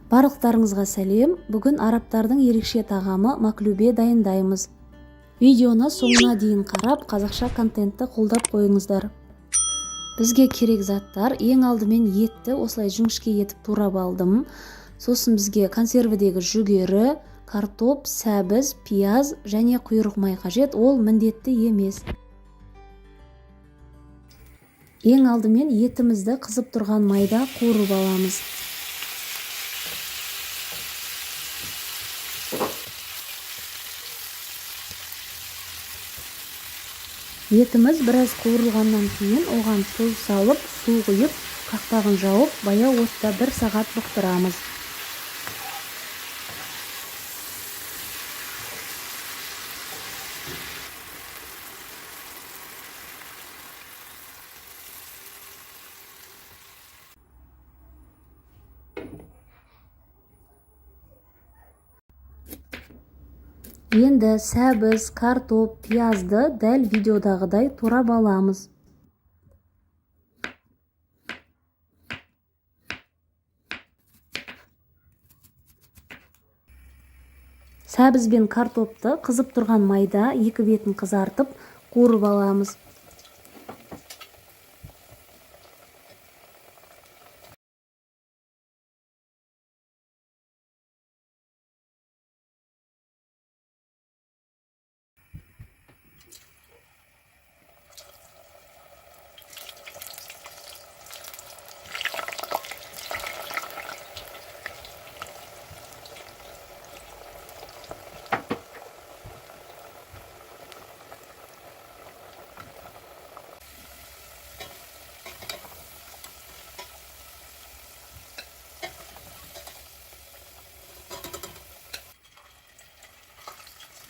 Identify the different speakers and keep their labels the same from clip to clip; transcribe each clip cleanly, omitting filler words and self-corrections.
Speaker 1: Барлықтарыңызға сәлем. Бүгін арабтардың ерекше тағамы маклубе дайындаймыз. Видеоны соңына дейін қарап, қазақша контентті қолдап қойыңыздар. Бізге керек заттар: ең алдымен етті осылай жіңішке етіп турап алдым. Сосын бізге консервідегі жүгері, картоп, сәбіз, пияз және құйрық май қажет. Ол міндетті емес. Ең алдымен етімізді қызып тұрған майда қуырып аламыз. Етіміз біраз қуырылғаннан кейін оған тұз салып, су құйып, қақпағын жауып, баяу отта 1 сағат бұқтырамыз. Енді сәбіз, картоп, пиязды дәл видеодағыдай турап аламыз. Сәбіз бен картопты қызып тұрған майда екі бетін қызартып, қуырып аламыз.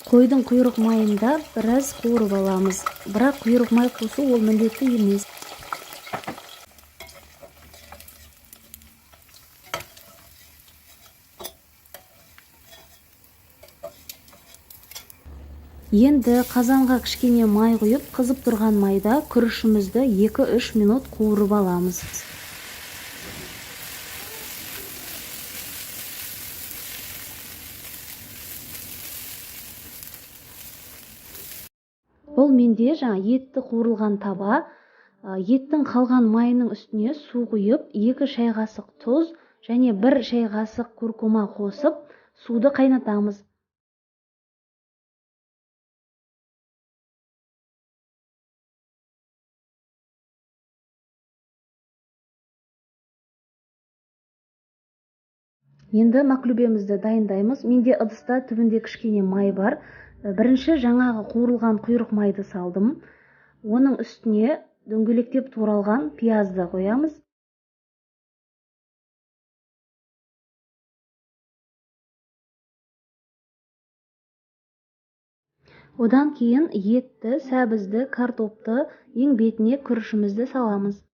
Speaker 1: Қойдың құйрық майында біраз қуырып аламыз. Бірақ құйрық май қосу ол міндетті емес. Енді қазанға кішкене май құйып, қызып тұрған майда күрішімізді 2-3 минут қуырып аламыз. Бұл менде етті қуырылған таба, еттің қалған майының үстіне су құйып, 2 шай қасық тұз және 1 шай қасық куркума қосып, суды қайнатамыз. Енді маклубемізді дайындаймыз. Менде ыдыста түбінде кішкене май бар. Бірінші жаңағы қуырылған құйрық майды салдым. Оның үстіне дөңгелектеп туралған пиязды қоямыз. Одан кейін етті, сәбізді, картопты, ең бетіне күрішімізді саламыз.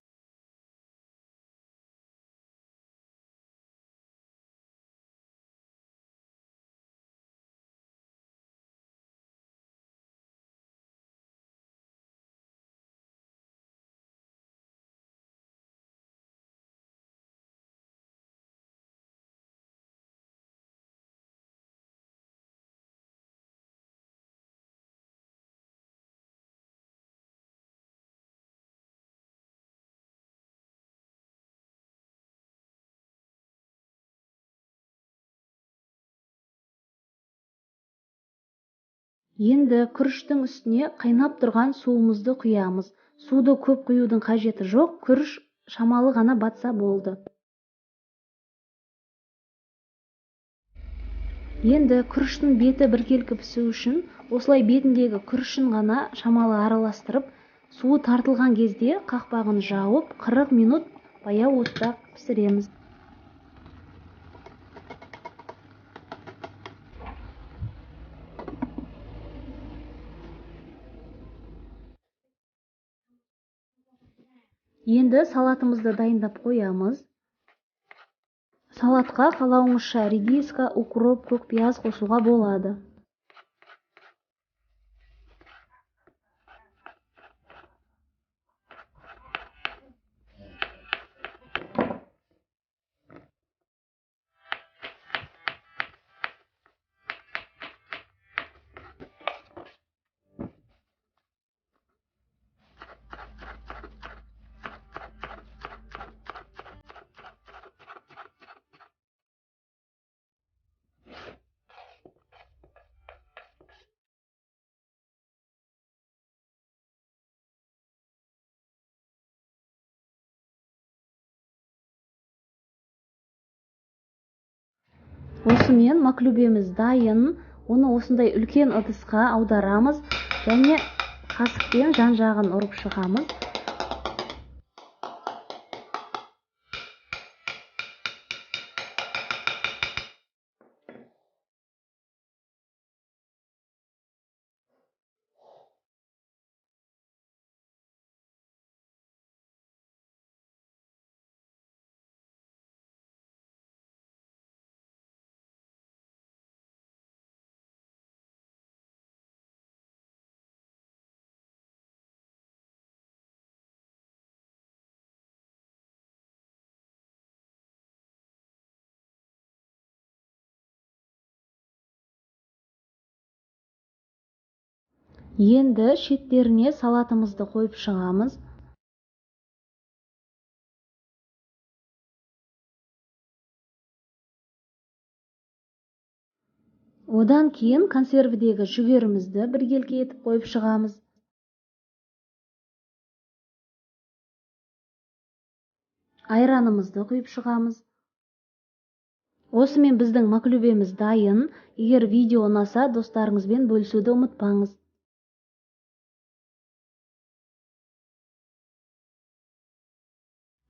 Speaker 1: Енді күріштің үстіне қайнап тұрған суымызды құямыз. Суды көп құюдың қажеті жоқ, күріш шамалы ғана батса болды. Енді күріштің беті біркелкі пісу үшін осылай бетіндегі күрішін ғана шамалы араластырып, суы тартылған кезде қақпағын жауып 40 минут баяу отта пісіреміз. Енді салатымызды дайындап қоямыз. Салатқа қалауыңызша редиска, укроп, көк пияз қосуға болады. Осымен маклюбеміз дайын. Оны осындай үлкен ыдысқа аударамыз және қасықпен жан-жағын ұрып шығамыз. Енді шеттеріне салатымызды қойып шығамыз. Одан кейін консервідегі жүгерімізді біркелкі етіп қойып шығамыз. Айранымызды құйып шығамыз. Осымен біздің маклюбеміз дайын. Егер видео ұнаса, достарыңызбен бөлісуді ұмытпаңыз.